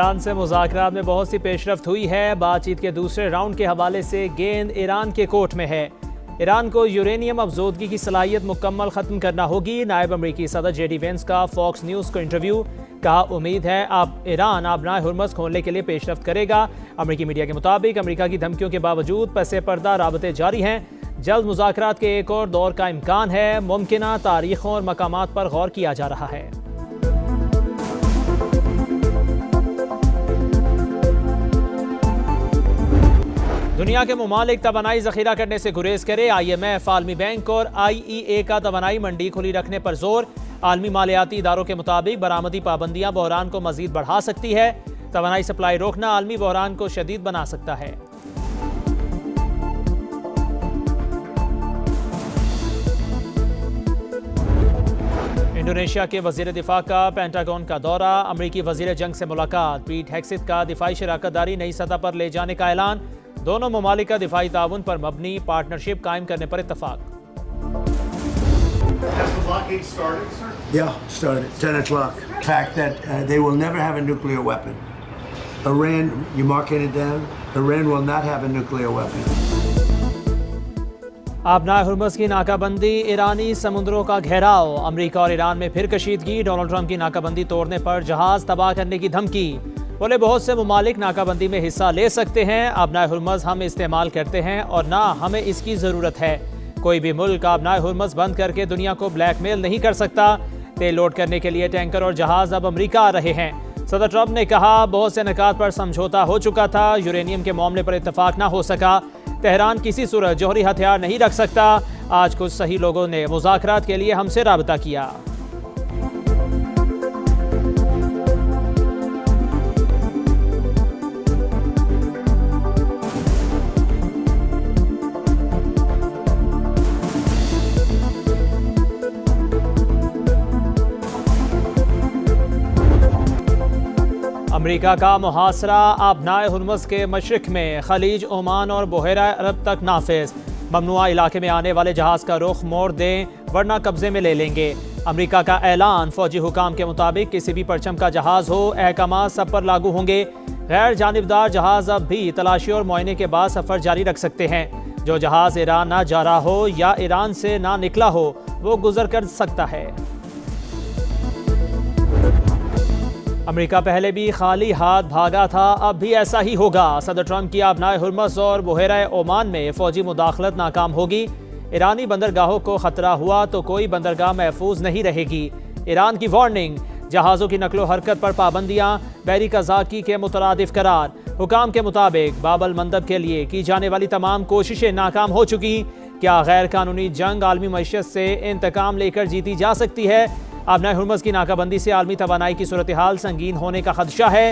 Iran से मुज़ाकरात में बहुत सी पेशरफ्त हुई है। बातचीत के दूसरे राउंड के हवाले से गेंद ईरान के कोर्ट में है। ईरान को यूरेनियम अफजोदगी की सलाहियत मुकम्मल ख़त्म करना होगी। नायब अमरीकी सदर JD वेंस का फॉक्स न्यूज़ को इंटरव्यू। कहा, उम्मीद है अब ईरान आबनाए हुर्मज़ खोलने के लिए पेशरफ्त करेगा। अमरीकी मीडिया के मुताबिक अमरीका की धमकियों के बावजूद पसे पर्दा राबते जारी हैं। जल्द मुज़ाकरात के एक और दौर का इम्कान है। मुमकिना तारीखों और मकामात पर गौर किया जा रहा है। दुनिया के ममालिक तवानाई ज़ख़ीरा करने से गुरेज करे। IMF, आलमी बैंक और IEA का तवानाई मंडी खुली रखने पर जोर। आलमी मालियाती इदारों के मुताबिक बरामदी पाबंदियां बहरान को मजीद बढ़ा सकती है। तवानाई सप्लाई रोकना आलमी बहरान को शदीद बना सकता है। इंडोनेशिया के वजीर दिफा का पेंटागन का दौरा। अमरीकी वजीर जंग से मुलाकात। पीट हेग्सेथ का दिफाई शराकतदारी नई सतह पर ले जाने का ऐलान। दोनों ममालिक का दिफाई ताउन पर मबनी पार्टनरशिप कायम करने पर इत्तफाक। Yeah, started at 10 o'clock. The fact that they will never have a nuclear weapon. Iran, you marking it down? Iran will not have a nuclear weapon. आबनाए हुर्मज़ की नाकाबंदी, ईरानी समुद्रों का घेराव। अमरीका और ईरान में फिर कशीदगी। डोनाल्ड ट्रंप की नाकाबंदी तोड़ने पर जहाज तबाह करने की धमकी। बोले, बहुत से ममालिक नाकाबंदी में हिस्सा ले सकते हैं। आबनाए हुर्मज़ हम इस्तेमाल करते हैं और ना हमें इसकी ज़रूरत है। कोई भी मुल्क आबनाए हुर्मज़ बंद करके दुनिया को ब्लैकमेल नहीं कर सकता। तेल लोड करने के लिए टैंकर और जहाज अब अमरीका आ रहे हैं। सदर ट्रंप ने कहा, बहुत से निकात पर समझौता हो चुका था। यूरेनियम के मामले पर इत्तफाक ना हो सका। तेहरान किसी सूरत जौहरी हथियार नहीं रख सकता। आज कुछ सही लोगों ने मुज़ाकरात के लिए हमसे राबता किया। अमरीका का मुहासरा आबनाए हुर्मज़ के मशरिक़ में खलीज ओमान और बहरा अरब तक नाफिज। ममनुआ इलाके में आने वाले जहाज़ का रुख मोड़ दें वरना कब्जे में ले लेंगे। अमरीका का ऐलान। फौजी हुकाम के मुताबिक किसी भी परचम का जहाज़ हो, अहकाम सब पर लागू होंगे। गैर जानिबदार जहाज़ अब भी तलाशी और मुआयने के बाद सफ़र जारी रख सकते हैं। जो जहाज़ ईरान ना जा रहा हो या ईरान से ना निकला हो वो गुजर कर सकता है। अमेरिका पहले भी खाली हाथ भागा था, अब भी ऐसा ही होगा। सदर ट्रंप की आबनाए हुर्मज़ और बहरा ओमान में फ़ौजी मुदाखलत नाकाम होगी। ईरानी बंदरगाहों को ख़तरा हुआ तो कोई बंदरगाह महफूज नहीं रहेगी। ईरान की वार्निंग। जहाज़ों की नकलो हरकत पर पाबंदियाँ, बहरी कज़ाकी के मुतरादिफ करार। हुकाम के मुताबिक बाबल मंदब के लिए की जाने वाली तमाम कोशिशें नाकाम हो चुकी। क्या गैर कानूनी जंग आलमी मईशत से इंतकाम लेकर जीती जा सकती है? आबनाए हुर्मज़ की नाकाबंदी से आलमी तवानाई की सूरत हाल संगीन होने का खदशा है।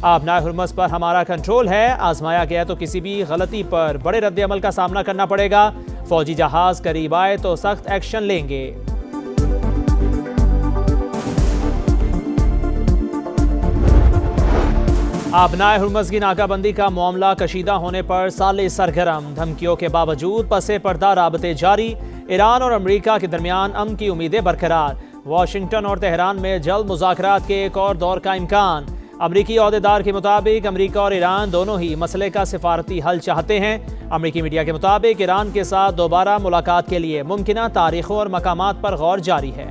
आबनाए हुर्मज़ पर हमारा कंट्रोल है। आजमाया गया तो किसी भी गलती पर बड़े रद्द-ए-अमल का सामना करना पड़ेगा। फौजी जहाज करीब आए तो सख्त एक्शन लेंगे। आबनाए हुर्मज़ की नाकाबंदी का मामला कशीदा होने पर साले सरगर्म। धमकियों के बावजूद पसे पर्दा राबते जारी। ईरान और अमरीका के दरमियान अमन की उम्मीदें बरकरार। वाशिंगटन और तेहरान में जल्द मुज़ाकरात के एक और दौर का इम्कान। अमरीकी अहदेदार के मुताबिक अमरीका और ईरान दोनों ही मसले का सिफारती हल चाहते हैं। अमरीकी मीडिया के मुताबिक ईरान के साथ दोबारा मुलाकात के लिए मुमकिना तारीखों और मकामात पर गौर जारी है।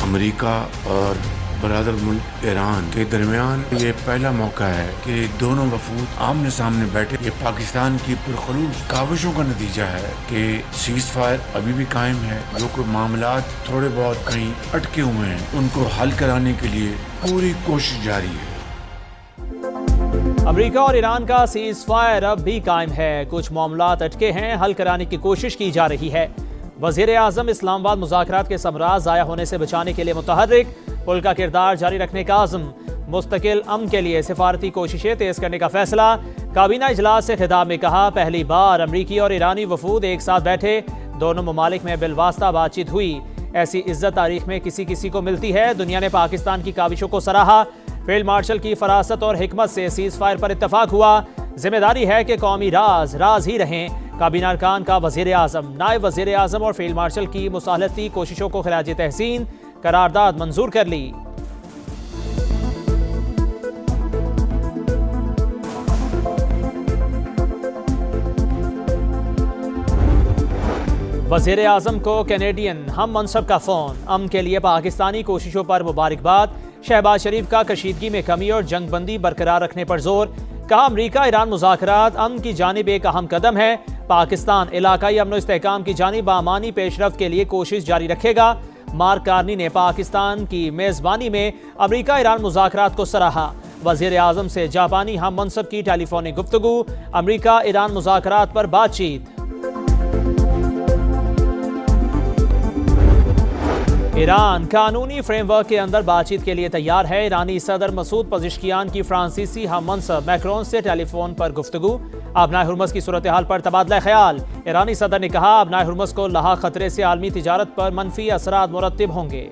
अमरीका और बरादर मुल्क ईरान के दरमियान ये पहला मौका है कि दोनों वफूद आमने सामने बैठे। ये पाकिस्तान की पुरखलूस काविशों का नतीजा है कि सीज फायर अभी भी कायम है। जो कोई मामलात थोड़े बहुत कहीं अटके हुए हैं उनको हल कराने के लिए पूरी कोशिश जारी है। अमरीका और ईरान का सीज फायर अब भी कायम है। कुछ मामलात अटके हैं, हल कराने की कोशिश की जा रही है। वज़ीर आज़म इस्लामाबाद मुज़ाकरात के समराज ज़ाया होने से बचाने के लिए मुतहर्रिक। पुल का किरदार जारी रखने का आज़म। मुस्तकिल अमन के लिए सिफारती कोशिशें तेज़ करने का फैसला। काबीना इजलास से खिताब में कहा, पहली बार अमरीकी और ईरानी वफूद एक साथ बैठे। दोनों ममालिक में बिलवास्ता बातचीत हुई। ऐसी इज्जत तारीख में किसी किसी को मिलती है। दुनिया ने पाकिस्तान की काविशों को सराहा। फील्ड मार्शल की फरासत और हिकमत से सीज फायर पर इत्तफाक हुआ। जिम्मेदारी है कि कौमी राज राज ही रहें। काबीना अरकान का वजीर आजम, नायब वजीर आजम और फील्ड मार्शल की मुसालहती कोशिशों को खिराज तहसीन, करारदाद मंजूर कर ली। वजीर आजम को कैनेडियन हम मनसब का फोन, अमन के लिए पाकिस्तानी कोशिशों पर मुबारकबाद। शहबाज शरीफ का कशीदगी में कमी और जंगबंदी बरकरार रखने पर जोर। कहा अमरीका ईरान मुज़ाकरात अमन की जानिब एक अहम कदम है। पाकिस्तान इलाकाई अमन इस्तेहकाम की जानिब बामानी पेशरफ्त के लिए कोशिश जारी रखेगा। मार्क कार्नी ने पाकिस्तान की मेज़बानी में अमरीका ईरान मुज़ाकरात को सराहा। वज़ीर आज़म से जापानी हम मनसब की टेलीफोनिक गुफ्तगू, अमरीका ईरान मुज़ाकरात पर बातचीत। ईरान कानूनी फ्रेमवर्क के अंदर बातचीत के लिए तैयार है। ईरानी सदर मसूद पज़िश्कियान की फ्रांसीसी हम मनसब मैक्रोन से टेलीफोन पर गुफ्तगू। आबनाए हुर्मुज़ की सूरत हाल पर तबादला ख्याल। ईरानी सदर ने कहा आबनाए हुर्मुज़ को लाहक खतरे से आलमी तिजारत पर मनफी असरात मुरत्तिब होंगे।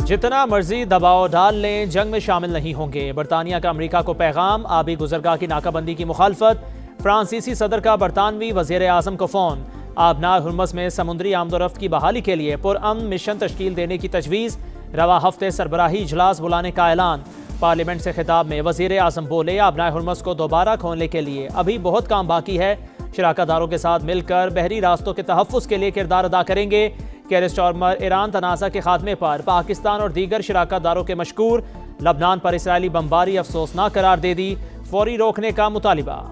जितना मर्जी दबाव डाल लें जंग में शामिल नहीं होंगे। बरतानिया का अमरीका को पैगाम। आबी गुजरगाह की नाकाबंदी की मुखालफत। फ्रांसीसी सदर का बरतानवी वज़ीर आज़म को फ़ोन। आबनाए हुर्मुज़ में समुद्री आमदोरफ्त की बहाली के लिए पुरअमन मिशन तश्कील देने की तजवीज़। रवा हफ्ते सरबराही इजलास बुलाने का ऐलान। पार्लियामेंट से खिताब में वज़ीर आज़म बोले आबनाए हुर्मुज़ को दोबारा खोलने के लिए अभी बहुत काम बाकी है। शराकतदारों के साथ मिलकर बहरी रास्तों के तहफ़्फ़ुज़ के लिए किरदार अदा करेंगे। केयर स्टार्मर ईरान तनाज़ा के खात्मे पर पाकिस्तान और दीगर शराकतदारों के मशकूर। लबनान पर इसराइली बमबारी अफसोसनाक करार दे दी। फौरी रोकने का मुतालिबा।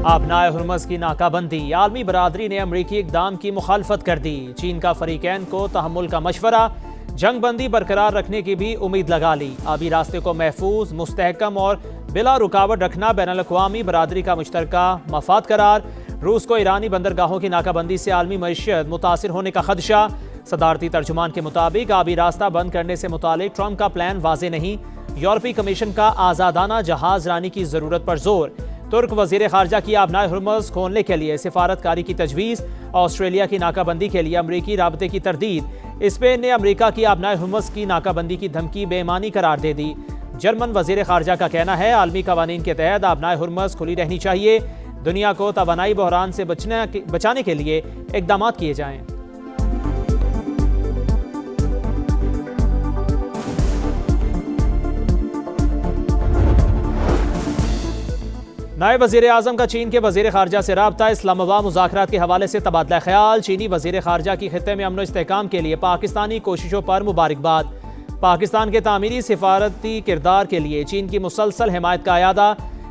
आबनाए हुर्मुज़ की नाकाबंदी। आलमी बरादरी ने अमरीकी इक़दाम की मुखालफत कर दी। चीन का फरीकैन को तहम्मुल का मशवरा। जंग बंदी बरकरार रखने की भी उम्मीद लगा ली। आबी रास्ते को महफूज, मुस्तहकम और बिला रुकावट रखना बैनुल-अक़वामी बरादरी का मुश्तरका मफाद करार। रूस को ईरानी बंदरगाहों की नाकाबंदी से आलमी मईशत मुतासिर होने का खदशा। सदारती तर्जुमान के मुताबिक आबी रास्ता बंद करने से मुतालिक ट्रंप का प्लान वाज़े नहीं। यूरोपीय कमीशन का आज़ादाना जहाज रानी की ज़रूरत पर जोर। तुर्क वज़ीर ख़ारजा की आबनाए हुर्मुज़ खोलने के लिए सिफारतकारी की तजवीज़। ऑस्ट्रेलिया की नाकाबंदी के लिए अमरीकी राबते की तरदीद। स्पेन ने अमरीका की आबनाए हुर्मुज़ की नाकाबंदी की धमकी बेईमानी करार दे दी। जर्मन वज़ीर ख़ारजा का कहना है आलमी कवानीन के तहत आबनाए हुर्मुज़ खुली रहनी चाहिए। दुनिया को तवानाई बहरान से बचाने के लिए इक़दाम किए जाएँ। नायब वज़ीर आज़म का चीन के वज़ीर ख़ारजा से राब्ता। इस्लामाबाद मुज़ाकरात के हवाले से तबादला ख्याल। चीनी वज़ीर ख़ारजा की खित्ते में अमन व इस्तेहकाम के लिए पाकिस्तानी कोशिशों पर मुबारकबाद। पाकिस्तान के तामीरी सिफारती किरदार के लिए चीन की मुसलसल हिमायत का अयादा।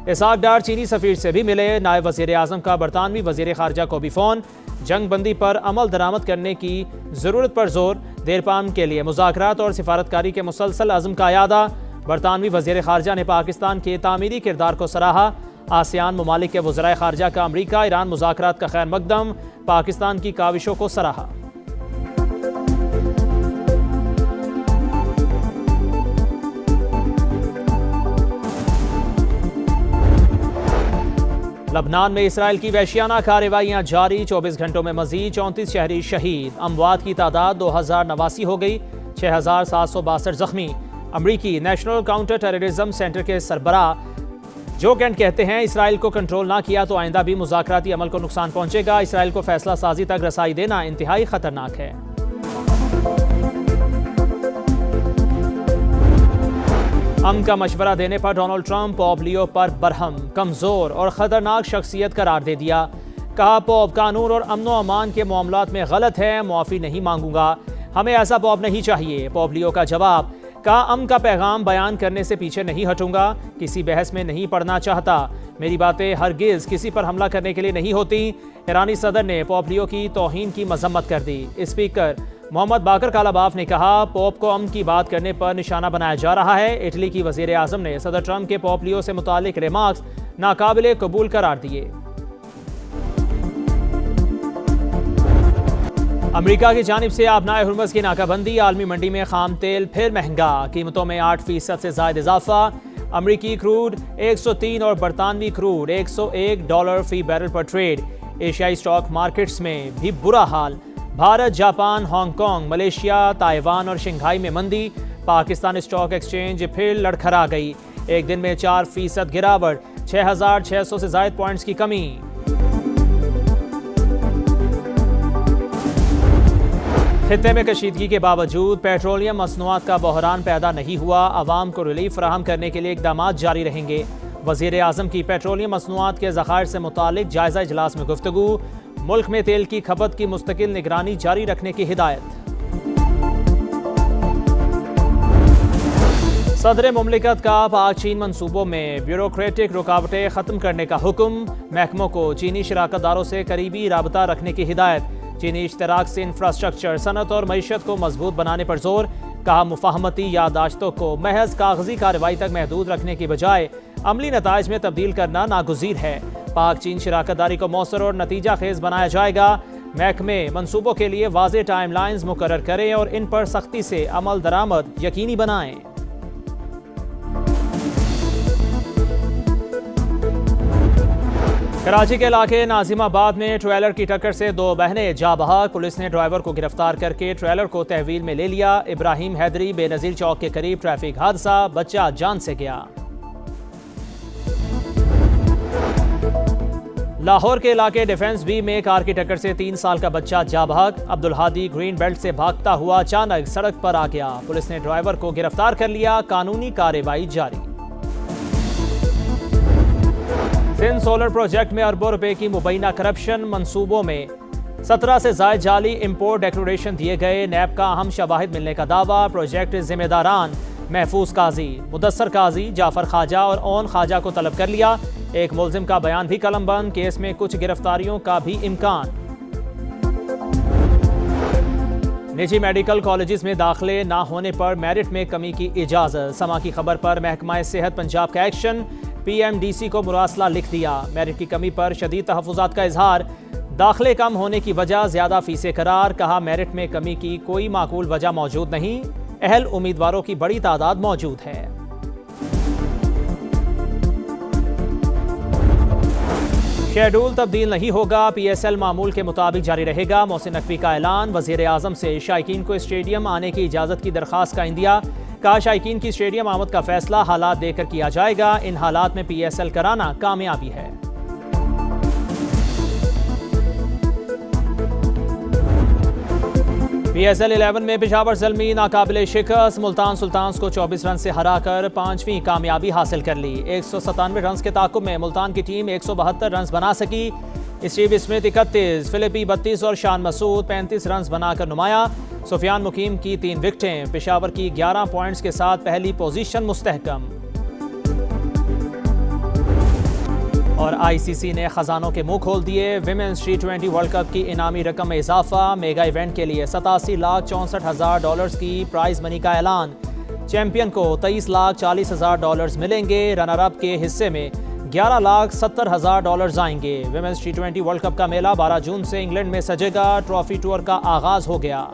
इसाक डार चीनी सफ़ीर से भी मिले। नायब वज़ीर आज़म का बरतानवी वज़ीर ख़ारजा को भी फ़ोन। जंग बंदी पर अमल दरामद करने की ज़रूरत पर जोर। देरपाम के लिए मुज़ाकरात और सिफारतकारी के मुसलसल अज़्म का अयादा। बरतानवी वज़ीर ख़ारजा ने पाकिस्तान के तामीरी किरदार को सराहा। आसियान ममालिक के वज़राए ख़ारजा का अमरीका ईरान मुज़ाकरात का खैर मकदम। पाकिस्तान की काविशों को सराहा। लबनान में इसराइल की वहशियाना कार्रवाइयाँ जारी। 24 घंटों में मजीद 34 शहरी शहीद। अमवात की तादाद 2089 हो गई। 6762 जख्मी। अमरीकी नेशनल काउंटर टेररिज्म सेंटर के सरबराह जो कैंट कहते हैं इसराइल को कंट्रोल ना किया तो आइंदा भी मुज़ाकराती अमल को नुकसान पहुंचेगा। इसराइल को फैसला साजी तक रसाई देना इंतहाई खतरनाक है। अमन का मशवरा देने पर डोनाल्ड ट्रंप पॉप लियो पर बरहम, कमजोर और खतरनाक शख्सियत करार दे दिया। कहा पॉप कानून और अमन व अमान के मामलात में गलत है, मुआफ़ी नहीं मांगूंगा, हमें ऐसा पॉप नहीं चाहिए। पॉप लियो का जवाब। कहा अमन का पैगाम बयान करने से पीछे नहीं हटूंगा, किसी बहस में नहीं पड़ना चाहता, मेरी बातें हरगिज किसी पर हमला करने के लिए नहीं होती। ईरानी सदर ने पॉप लियो की तौहीन की मजम्मत कर दी। स्पीकर मोहम्मद बाकर कालाबाफ ने कहा पोप को अमन की बात करने पर निशाना बनाया जा रहा है। इटली की वजीर आजम ने सदर ट्रंप के पॉप लियो से मुतालिक रिमार्क्स नाकाबिले कबूल करार दिए। अमेरिका की जानिब से आबनाए हुर्मुज़ की नाकाबंदी। आलमी मंडी में खाम तेल फिर महंगा, कीमतों में 8% से ज़ायद इजाफा। अमरीकी क्रूड 103 और बरतानवी क्रूड $101 फी बैरल पर ट्रेड। एशियाई स्टॉक मार्केट्स में भी बुरा हाल। Bharat, Japan, Hong Kong, Malaysia, Taiwan और शंघाई में मंदी। पाकिस्तान स्टॉक एक्सचेंज फिर लड़खड़ा गई। एक दिन में 4% गिरावट, 6,600 से ज़ायद पॉइंट्स की कमी। खित्ते में कशीदगी के बावजूद पेट्रोलियम मसनूआत का बहरान पैदा नहीं हुआ। अवाम को रिलीफ फराहम करने के लिए इक़दामात जारी रहेंगे। वज़ीर आज़म की पेट्रोलियम मसनूआत के ज़खायर से मुतालिक जायज़ा इजलास में गुफ्तगू। मुल्क में तेल की खपत की मुस्तकिल निगरानी जारी रखने की हिदायत। सदर मुमलिकत का पाक चीन मंसूबों में ब्यूरोक्रेटिक रुकावटें ख़त्म करने का हुक्म। महकमों को चीनी शराकतदारों से करीबी राबता रखने की हिदायत। चीनी इश्तराक से इंफ्रास्ट्रक्चर, सनत और मईशत को मजबूत बनाने पर जोर। कहा मुफाहमती यादाश्तों को महज कागजी कार्रवाई तक महदूद रखने की बजाय अमली नताइज में तब्दील करना नागुज़ीर है। पाक चीन शराकतदारी को मौसर और नतीजा खेज बनाया जाएगा। महकमे मंसूबों के लिए वाज़ेह टाइमलाइंस मुकर्रर करें और इन पर सख्ती से अमल दरामद यकीनी बनाएं। कराची के इलाके नाजिमाबाद में ट्रेलर की टक्कर से 2 बहनें जा बहक। पुलिस ने ड्राइवर को गिरफ्तार करके ट्रेलर को तहवील में ले लिया। इब्राहिम हैदरी बेनज़ीर चौक के करीब ट्रैफिक हादसा, बच्चा जान से गया। लाहौर के इलाके डिफेंस बी में कार की टक्कर से 3 साल का बच्चा जा बहक। अब्दुल हादी ग्रीन बेल्ट से भागता हुआ अचानक सड़क पर आ गया। पुलिस ने ड्राइवर को गिरफ्तार कर लिया। कानूनी कार्रवाई जारी। सिंध सोलर प्रोजेक्ट में अरबों रुपए की मुबैना करप्शन। मंसूबों में 17 से ज़ायद जाली इंपोर्ट डिक्लेरेशन दिए गए। नैब का अहम शवाहिद मिलने का दावा। प्रोजेक्ट जिम्मेदारान महफूज काजी, मुदस्सर काजी, जाफर खाजा और ओन खाजा को तलब कर लिया। एक मुल्जिम का बयान भी कलमबंद। केस में कुछ गिरफ्तारियों का भी इम्कान। निजी मेडिकल कॉलेजेस में दाखिले ना होने पर मेरिट में कमी की इजाज़त। समा की खबर पर महकमा सेहत पंजाब का एक्शन। PMDC को मुरासला लिख दिया। मेरिट की कमी पर शदीद तहफ़्फ़ुज़ात का इजहार। दाखिले कम होने की वजह ज़्यादा फीसें करार। कहा मेरिट में कमी की कोई माकूल वजह मौजूद नहीं। अहल उम्मीदवारों की बड़ी तादाद मौजूद है। शेड्यूल तब्दील नहीं होगा। PSL मामूल के मुताबिक जारी रहेगा। मोहसिन नकवी का ऐलान। वज़ीर आज़म से शायकीन को स्टेडियम आने की इजाज़त की दरख्वास्त का इंदिया। कहा शायकीन की स्टेडियम आमद का फैसला हालात देखकर किया जाएगा। इन हालात में PSL कराना कामयाबी है। PSL 11 में पेशावर ज़ल्मी नाकाबिले शिकस्त। मुल्तान सुल्तान्स को 24 रन से हराकर 5वीं कामयाबी हासिल कर ली। 197 रन के ताक़ुब में मुल्तान की टीम 172 रन बना सकी। स्टीव स्मिथ 31, फिलिपी 32 और शान मसूद 35 रन बनाकर नुमाया। सुफियान मुकीम की 3 विकेटें। पेशावर की 11 पॉइंट्स के साथ पहली पोजीशन मुस्तहकम। और ICC ने खजानों के मुंह खोल दिए। विमेंस T20 वर्ल्ड कप की इनामी रकम में इजाफा। मेगा इवेंट के लिए $87,64,000 की प्राइज मनी का ऐलान। चैंपियन को $23,40,000 मिलेंगे। रनर अप के हिस्से में $11,70,000 आएंगे। विमेंस T20 वर्ल्ड कप का मेला 12 जून से इंग्लैंड में सजेगा। ट्रॉफी टूर का आगाज हो गया।